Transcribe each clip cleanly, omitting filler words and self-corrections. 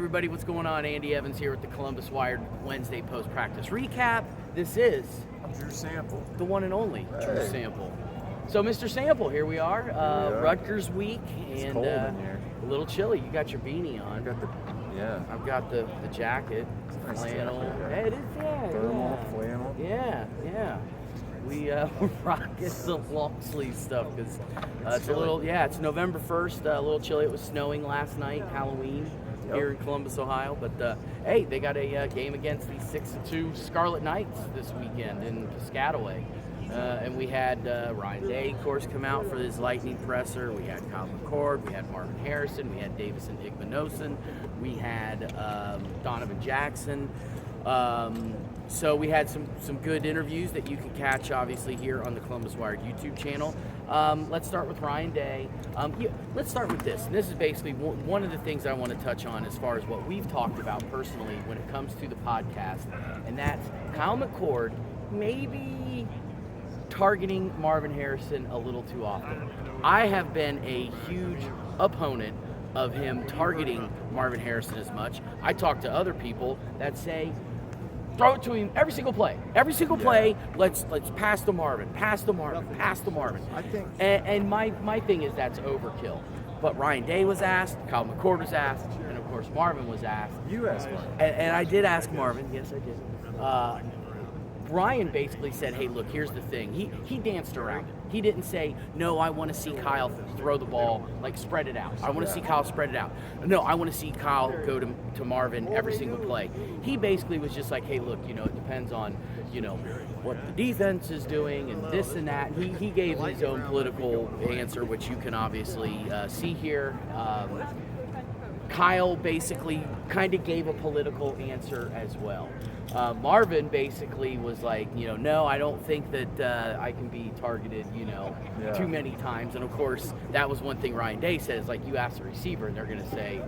everybody, what's going on? Andy Evans here with the Columbus Wired Wednesday post-practice recap. This is Drew Sample, the one and only Drew Sample. So, Mr. Sample, here we are. Rutgers week, and cold in here. A little chilly. You got your beanie on. I've got the jacket, nice flannel. jacket, Yeah, it is. Thermal, flannel. Yeah. We're rocking the long sleeve stuff because it's a little. Yeah, it's November 1st. A little chilly. It was snowing last night, Halloween. Here in Columbus, Ohio, but hey, they got a game against the 6-2 Scarlet Knights this weekend in Piscataway, and we had Ryan Day, of course, come out for his lightning presser. We had Kyle McCord, we had Marvin Harrison, we had Davison Igbinosun, we had Donovan Jackson. So we had some good interviews that you can catch, obviously, here on the Columbus Wired YouTube channel. Let's start with Ryan Day. Let's start with this. And this is basically one of the things I want to touch on as far as what we've talked about personally when it comes to the podcast, and that's Kyle McCord maybe targeting Marvin Harrison a little too often. I have been a huge opponent of him targeting Marvin Harrison as much. I talk to other people that say, throw it to him every single play. Every single play, let's pass to Marvin. I think. And my thing is that's overkill. But Ryan Day was asked, Kyle McCord was asked, and of course Marvin was asked. You asked Marvin. And I did ask Marvin. Yes, I did. Brian basically said, hey, look, here's the thing. He danced around it. He didn't say, no, I want to see Kyle throw the ball, like spread it out. I want to see Kyle spread it out. No, I want to see Kyle go to Marvin every single play. He basically was just like, hey, look, it depends on, what the defense is doing and this and that. He gave his own political answer, which you can obviously see here. Kyle basically kind of gave a political answer as well. Marvin basically was like, no, I don't think that I can be targeted, too many times. And of course, that was one thing Ryan Day said, is like, you ask the receiver and they're going to say,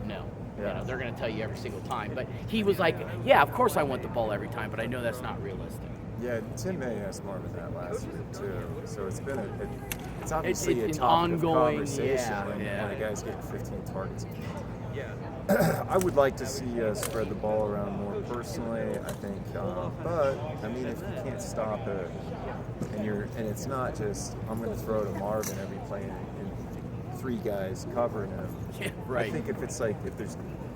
no. They're going to tell you every single time. But he was like, yeah, of course I want the ball every time, but I know that's not realistic. Yeah, Tim May asked Marvin that last week too. So it's been it's obviously a an topic ongoing of conversation when a guy's getting 15 targets. I would like to see spread the ball around more personally, I think. But I mean, if you can't stop it, and it's not just I'm going to throw to Marvin every play and three guys covering him. Yeah, right. I think if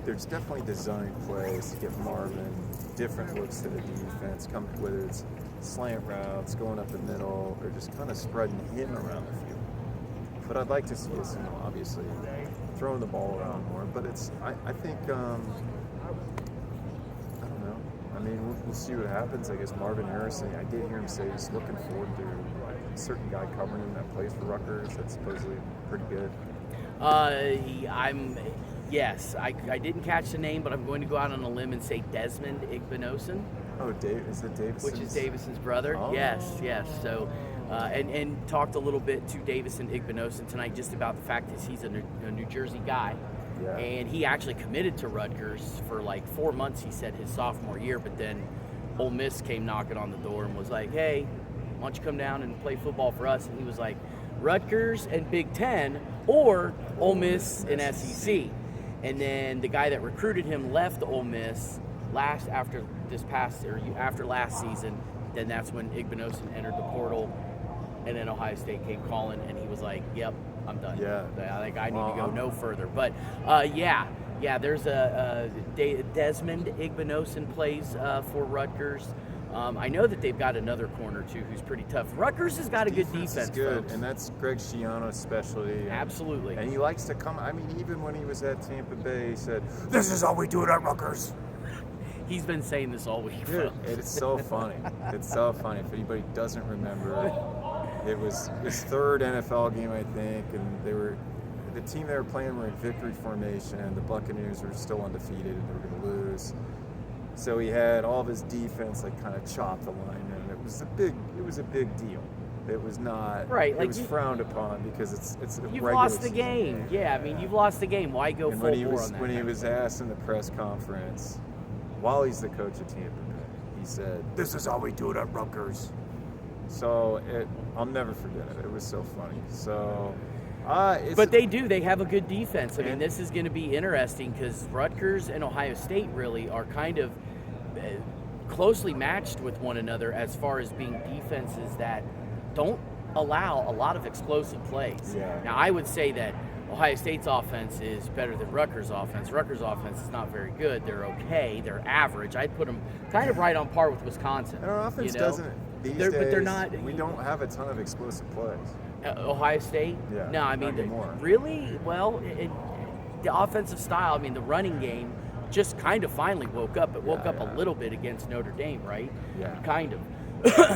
there's definitely design plays to get Marvin different looks to the defense, whether it's slant routes, going up the middle, or just kind of spreading him around the field. But I'd like to see us, obviously throwing the ball around more. But I think, I don't know. I mean, we'll see what happens. I guess Marvin Harrison, I did hear him say he's looking forward to a certain guy covering him that plays for Rutgers. That's supposedly pretty good. Yes, I didn't catch the name, but I'm going to go out on a limb and say Desmond Igbinosun. Oh, is it Davison's? Which is Davison's brother. Oh. Yes. So, and talked a little bit to Davison Igbinosun tonight just about the fact that he's a New Jersey guy. Yeah. And he actually committed to Rutgers for like 4 months, he said, his sophomore year, but then Ole Miss came knocking on the door and was like, hey, why don't you come down and play football for us? And he was like, Rutgers and Big Ten or Ole Miss and SEC. And then the guy that recruited him left Ole Miss after last season. Then that's when Igbinosun entered the portal, and then Ohio State came calling, and he was like, "Yep, I'm done. Yeah, I think I need to go no further." But there's a Desmond Igbinosun plays for Rutgers. I know that they've got another corner too who's pretty tough. Rutgers has got a good defense. Is good, folks. And that's Greg Schiano's specialty. Absolutely. And he likes to come. I mean, even when he was at Tampa Bay, he said, "This is how we do it at Rutgers." He's been saying this all week. Dude, it's so funny. It's so funny. If anybody doesn't remember, it was his third NFL game, I think, and the team they were playing were in victory formation, and the Buccaneers were still undefeated, and they were going to lose. So he had all of his defense kind of chopped the line, and it was a big deal. It was not right. It was frowned upon because it's a you've lost the game. Yeah, I mean, you've lost the game. Why go full bore on that? When he was asked in the press conference, while he's the coach of Tampa Bay, he said, "This is how we do it at Rutgers." So I'll never forget it. It was so funny. So But they do. They have a good defense. I mean, this is going to be interesting because Rutgers and Ohio State really are kind of closely matched with one another as far as being defenses that don't allow a lot of explosive plays. Yeah. Now, I would say that Ohio State's offense is better than Rutgers' offense. Rutgers' offense is not very good. They're okay. They're average. I'd put them kind of right on par with Wisconsin. And our offense doesn't these days. But they're not. We don't have a ton of explosive plays. Ohio State? Yeah. No, I mean, really? Well, the offensive style, I mean, the running game just kind of finally woke up. It woke up a little bit against Notre Dame, right? Yeah. Kind of.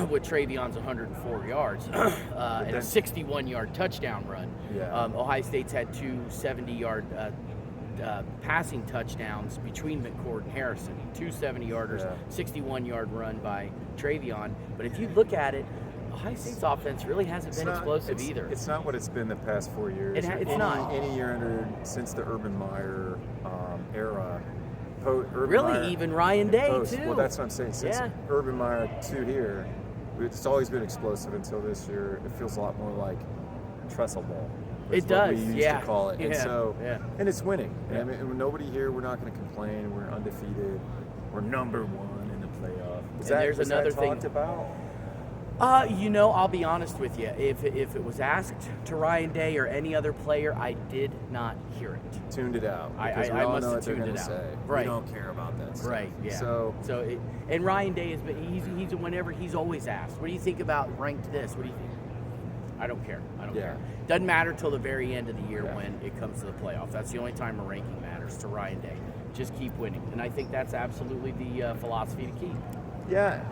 With Travion's 104 yards and a 61-yard touchdown run. Yeah. Ohio State's had two 70-yard passing touchdowns between McCord and Harrison. Two 70-yarders, 61-yard run by Travion. But if you look at it, Ohio State's offense really hasn't been explosive either. It's not what it's been the past 4 years. It's not. Any year since the Urban Meyer era. Even Ryan Day, too. Well, that's what I'm saying. Since Urban Meyer to here, it's always been explosive until this year. It feels a lot more like trestle ball. It does, we used to call it. And so, and it's winning. Yeah. I mean, nobody here, we're not going to complain. We're undefeated. We're number one in the playoff. There's another thing. Talked about? I'll be honest with you. If it was asked to Ryan Day or any other player, I did not hear it. Tuned it out. I must have tuned it out. Say. Right. We don't care about that stuff. Right. Yeah. And Ryan Day he's whenever he's always asked, what do you think about ranked this? What do you think? I don't care. I don't care. Doesn't matter till the very end of the year when it comes to the playoff. That's the only time a ranking matters to Ryan Day. Just keep winning, and I think that's absolutely the philosophy to keep. Yeah.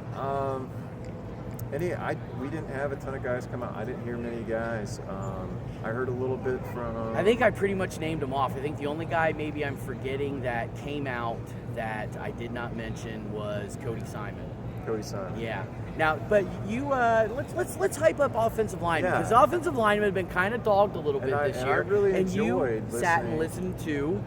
We didn't have a ton of guys come out. I didn't hear many guys. I heard a little bit from... I think I pretty much named them off. I think the only guy maybe I'm forgetting that came out that I did not mention was Cody Simon. Yeah. Now, but you let's hype up offensive linemen because offensive linemen have been kind of dogged a little bit this year. I really enjoyed you sat and listened to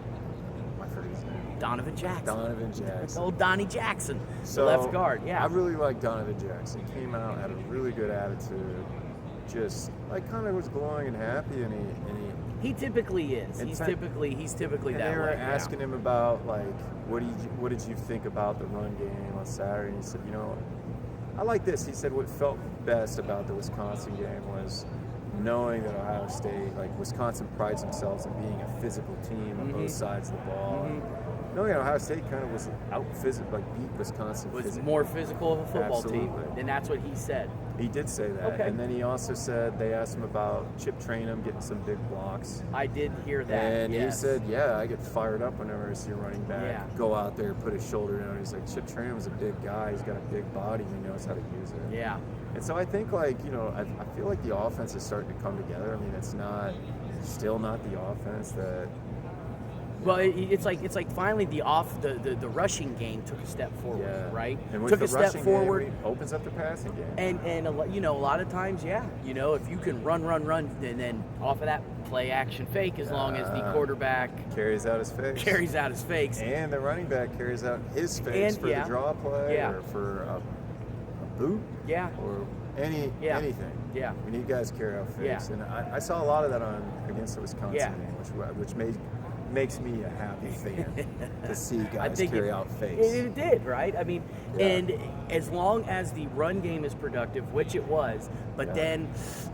Donovan Jackson. Old Donnie Jackson, the left guard. Yeah. I really like Donovan Jackson. He came out, had a really good attitude, just like kind of was glowing and happy, and he typically is. He's typically that way. They were asking him about like what did you think about the run game on Saturday? And he said, I like this. He said what felt best about the Wisconsin game was knowing that Ohio State, like Wisconsin prides themselves in being a physical team on both sides of the ball. Knowing that Ohio State kind of was beat Wisconsin. Was more physical of a football team, and that's what he said. He did say that, and then he also said they asked him about Chip Trainum getting some big blocks. I did hear that, and he said, I get fired up whenever I see a running back go out there and put his shoulder down. He's like, Chip Trainum's a big guy. He's got a big body. He knows how to use it. Yeah. And so I think I feel like the offense is starting to come together. I mean, it's still not the offense that. Well, it's like finally the rushing game took a step forward, right? And with took the a step forward, game, opens up the passing game. And a lot of times, if you can run, and then off of that play action fake, as long as the quarterback carries out his fakes, and the running back carries out his fakes for the draw play or for a boot, or anything. Yeah, we need guys to carry out fakes, and I saw a lot of that against the Wisconsin game, which makes me a happy fan to see guys carry out fakes. It did, right? I mean, and as long as the run game is productive, which it was, but then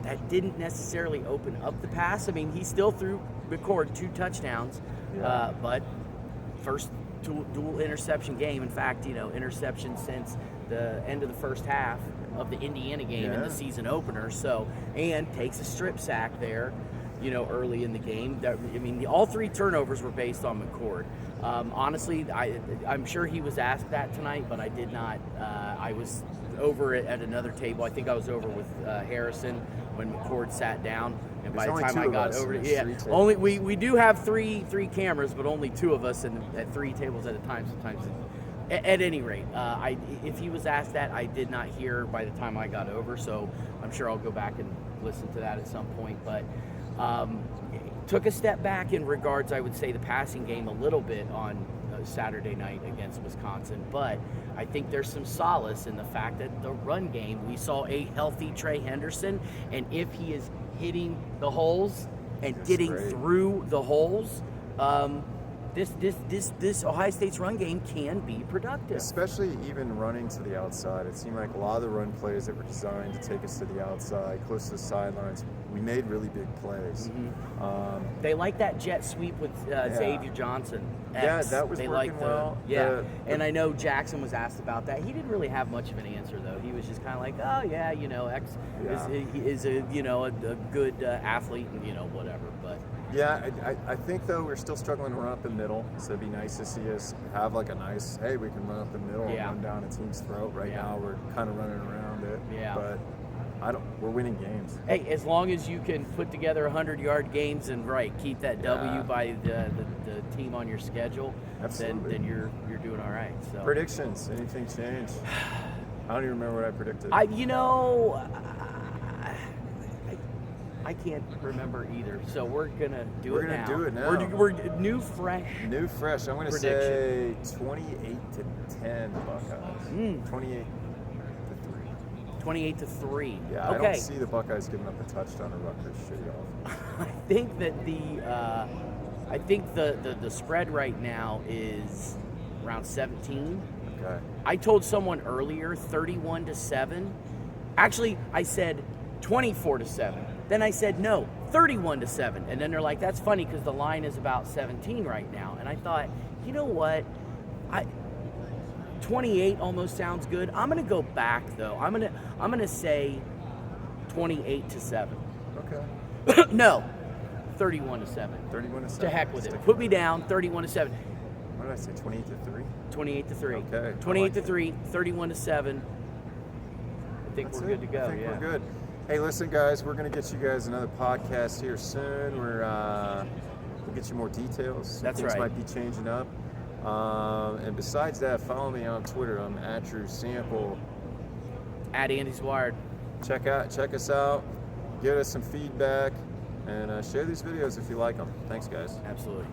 that didn't necessarily open up the pass. I mean, he still threw McCord 2 touchdowns, but first dual interception game. In fact, interception since the end of the first half of the Indiana game in the season opener. So, and takes a strip sack there. Early in the game. All 3 turnovers were based on McCord. Honestly, I'm sure he was asked that tonight, but I did not. I was over at another table. I think I was over with Harrison when McCord sat down, and by the time I got over only we do have three cameras, but only 2 of us at 3 tables at a time. Sometimes. At any rate, if he was asked that, I did not hear by the time I got over. So I'm sure I'll go back and listen to that at some point, but. Took a step back in regards, I would say, the passing game a little bit on Saturday night against Wisconsin, but I think there's some solace in the fact that the run game, we saw a healthy Trey Henderson, and if he is hitting the holes, and That's getting great. through the holes, this Ohio State's run game can be productive. Especially even running to the outside. It seemed like a lot of the run plays that were designed to take us to the outside, close to the sidelines, we made really big plays. They like that jet sweep with Xavier Johnson. Yeah, that was they working well. And I know Jackson was asked about that. He didn't really have much of an answer though. He was just kind of like, oh yeah, X is a a good athlete and whatever. But yeah, I think though we're still struggling to run up the middle, so it'd be nice to see us have like a nice, hey, we can run up the middle and run down a team's throat. Right now we're kind of running around it. Yeah. But we're winning games. Hey, as long as you can put together 100-yard games and keep that W by the team on your schedule, then you're doing all right. So predictions, anything change? I don't even remember what I predicted. I can't remember either. So we're gonna do it now. Do it now. We're new fresh. New fresh. I'm gonna say 28-10 Buckeyes. 28-3. Yeah, I don't see the Buckeyes giving up a touchdown to Rutgers shitty offense. I think that the spread right now is around 17. Okay. I told someone earlier 31-7. Actually, I said 24-7. Then I said no, 31-7. And then they're like, that's funny because the line is about 17 right now. And I thought, you know what? 28 almost sounds good. I'm gonna go back though. I'm gonna say 28-7. Okay. No, 31-7. 31-7. To heck with it. Put me down. 31-7. What did I say? 28-3. 28-3. Okay. 28-3. 31-7. I think we're good to go. I think we're good. Hey, listen, guys. We're gonna get you guys another podcast here soon. We'll get you more details. That's Things right. might be changing up. And besides that, follow me on Twitter. I'm @DrewSample. @Andy'sWired. Check us out. Give us some feedback, and share these videos if you like them. Thanks, guys. Absolutely.